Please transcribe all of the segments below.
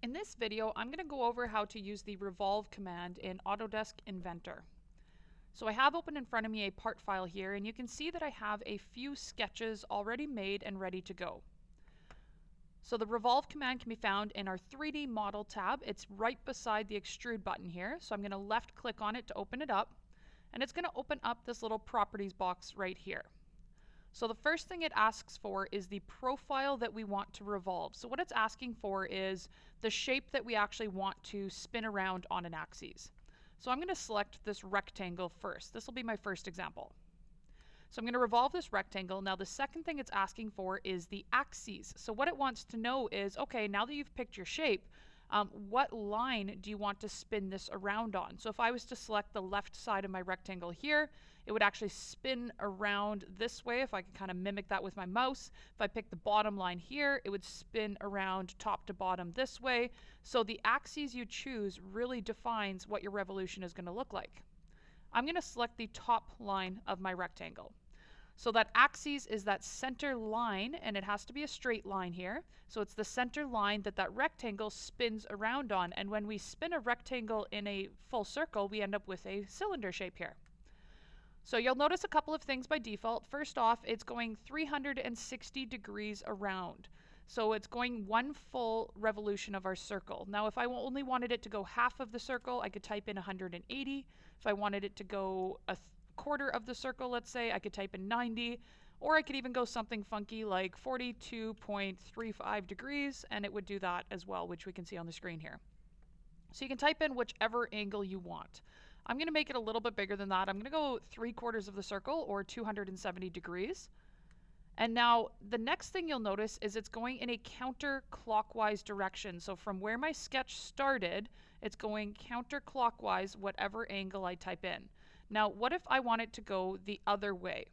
In this video, I'm going to go over how to use the Revolve command in Autodesk Inventor. So I have open in front of me a part file here, and you can see that I have a few sketches already made and ready to go. So the Revolve command can be found in our 3D Model tab. It's right beside the Extrude button here. So I'm going to left click on it to open it up, and it's going to open up this little properties box right here. So the first thing it asks for is the profile that we want to revolve. So what it's asking for is the shape that we actually want to spin around on an axis. So I'm going to select this rectangle first. This will be my first example. So I'm going to revolve this rectangle. Now the second thing it's asking for is the axes. So what it wants to know is, okay, now that you've picked your shape, what line do you want to spin this around on? So if I was to select the left side of my rectangle here, it would actually spin around this way if I could kind of mimic that with my mouse. If I pick the bottom line here, it would spin around top to bottom this way. So the axes you choose really defines what your revolution is going to look like. I'm going to select the top line of my rectangle. So that axis is that center line, and it has to be a straight line here. So it's the center line that that rectangle spins around on. And when we spin a rectangle in a full circle, we end up with a cylinder shape here. So you'll notice a couple of things by default. First off, it's going 360 degrees around. So it's going one full revolution of our circle. Now, if I only wanted it to go half of the circle, I could type in 180. If I wanted it to go a quarter of the circle, let's say, I could type in 90, or I could even go something funky like 42.35 degrees, and it would do that as well, which we can see on the screen here. So you can type in whichever angle you want. I'm going to make it a little bit bigger than that. I'm going to go 3/4 of the circle, or 270 degrees. And now the next thing you'll notice is it's going in a counterclockwise direction. So from where my sketch started, it's going counterclockwise whatever angle I type in. Now, what if I want it to go the other way?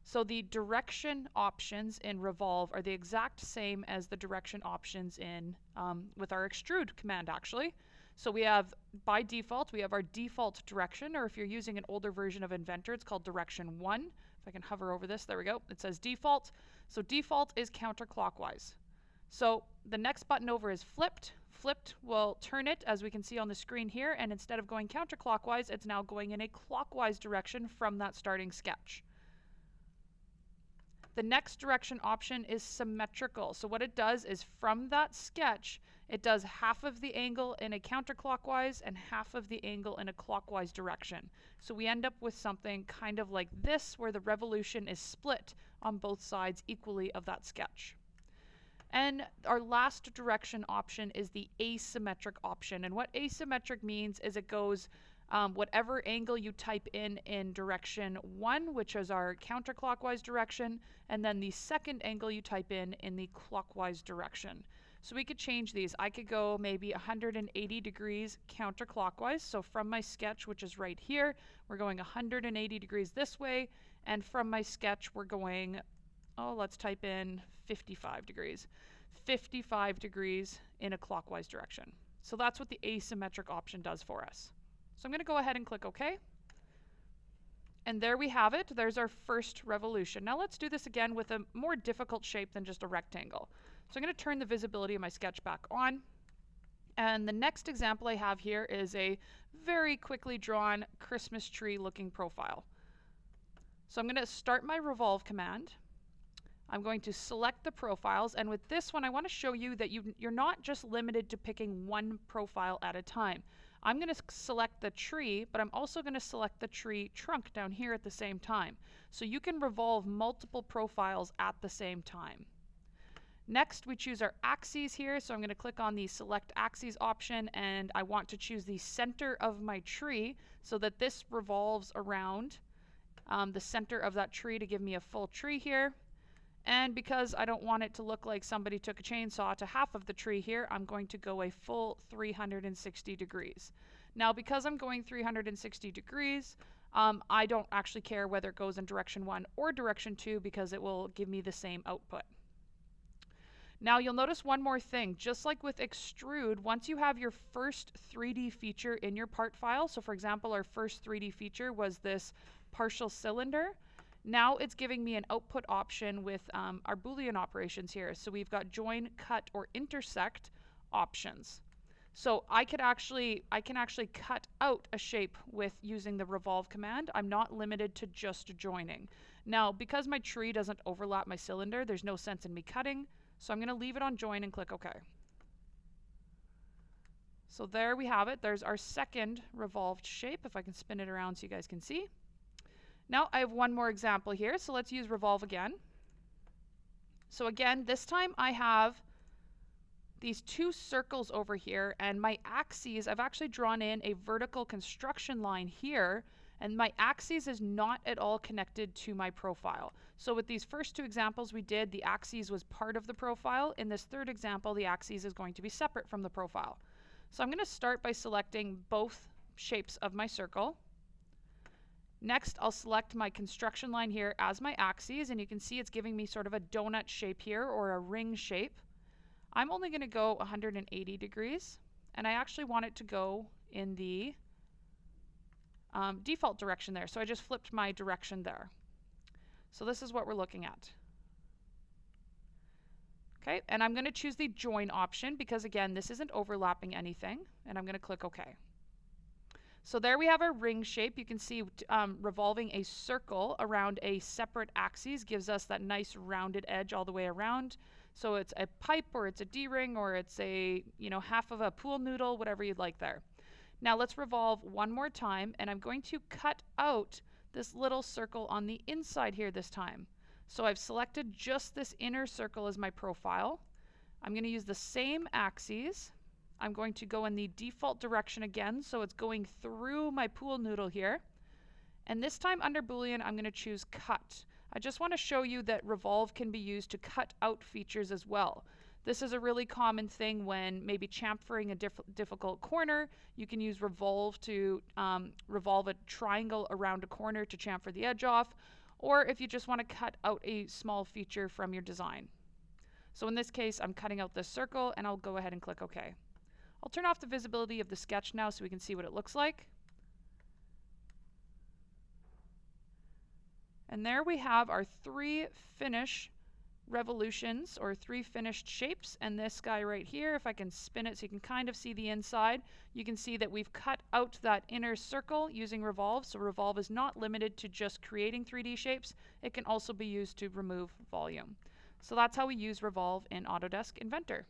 So the direction options in Revolve are the exact same as the direction options in with our Extrude command, actually. So we have, by default, we have our default direction, or if you're using an older version of Inventor, it's called direction 1. If I can hover over this, there we go. It says default. So default is counterclockwise. So the next button over is flipped. Flipped will turn it, as we can see on the screen here, and instead of going counterclockwise, it's now going in a clockwise direction from that starting sketch. The next direction option is symmetrical. So what it does is from that sketch, it does half of the angle in a counterclockwise and half of the angle in a clockwise direction. So we end up with something kind of like this, where the revolution is split on both sides equally of that sketch. And our last direction option is the asymmetric option. And what asymmetric means is it goes whatever angle you type in direction 1, which is our counterclockwise direction, and then the second angle you type in the clockwise direction. So we could change these. I could go maybe 180 degrees counterclockwise. So from my sketch, which is right here, we're going 180 degrees this way. And from my sketch, we're going, oh, let's type in 55 degrees. 55 degrees in a clockwise direction. So that's what the asymmetric option does for us. So I'm going to go ahead and click OK. And there we have it. There's our first revolution. Now let's do this again with a more difficult shape than just a rectangle. So I'm going to turn the visibility of my sketch back on. And the next example I have here is a very quickly drawn Christmas tree looking profile. So I'm going to start my Revolve command. I'm going to select the profiles, and with this one I want to show you that you're not just limited to picking one profile at a time. I'm going to select the tree, but I'm also going to select the tree trunk down here at the same time. So you can revolve multiple profiles at the same time. Next, we choose our axes here, so I'm going to click on the Select Axes option, and I want to choose the center of my tree so that this revolves around the center of that tree to give me a full tree here. And because I don't want it to look like somebody took a chainsaw to half of the tree here, I'm going to go a full 360 degrees. Now, because I'm going 360 degrees, I don't actually care whether it goes in direction 1 or direction 2 because it will give me the same output. Now you'll notice one more thing. Just like with Extrude, once you have your first 3D feature in your part file, so for example, our first 3D feature was this partial cylinder, now it's giving me an output option with our Boolean operations here. So we've got join, cut, or intersect options. So I can actually cut out a shape with using the revolve command. I'm not limited to just joining. Now, because my tree doesn't overlap my cylinder, there's no sense in me cutting. So I'm going to leave it on join and click OK. So there we have it. There's our second revolved shape, if I can spin it around so you guys can see. Now I have one more example here, so let's use revolve again. So again, this time I have these two circles over here, and my axes, I've actually drawn in a vertical construction line here, and my axes is not at all connected to my profile. So with these first two examples we did, the axes was part of the profile. In this third example, the axes is going to be separate from the profile. So I'm going to start by selecting both shapes of my circle. Next, I'll select my construction line here as my axes, and you can see it's giving me sort of a donut shape here, or a ring shape. I'm only going to go 180 degrees, and I actually want it to go in the default direction there. So I just flipped my direction there. So this is what we're looking at. Okay, and I'm going to choose the join option because, again, this isn't overlapping anything, and I'm going to click OK. So there we have our ring shape. You can see revolving a circle around a separate axis gives us that nice rounded edge all the way around. So it's a pipe, or it's a D-ring, or it's a, half of a pool noodle, whatever you'd like there. Now let's revolve one more time, and I'm going to cut out this little circle on the inside here this time. So I've selected just this inner circle as my profile. I'm going to use the same axes. I'm going to go in the default direction again, so it's going through my pool noodle here. And this time under Boolean, I'm going to choose cut. I just want to show you that revolve can be used to cut out features as well. This is a really common thing when maybe chamfering a difficult corner. You can use revolve to revolve a triangle around a corner to chamfer the edge off, or if you just want to cut out a small feature from your design. So in this case, I'm cutting out this circle, and I'll go ahead and click OK. I'll turn off the visibility of the sketch now so we can see what it looks like. And there we have our three finish revolutions, or three finished shapes. And this guy right here, if I can spin it so you can kind of see the inside, you can see that we've cut out that inner circle using revolve. So revolve is not limited to just creating 3D shapes. It can also be used to remove volume. So that's how we use revolve in Autodesk Inventor.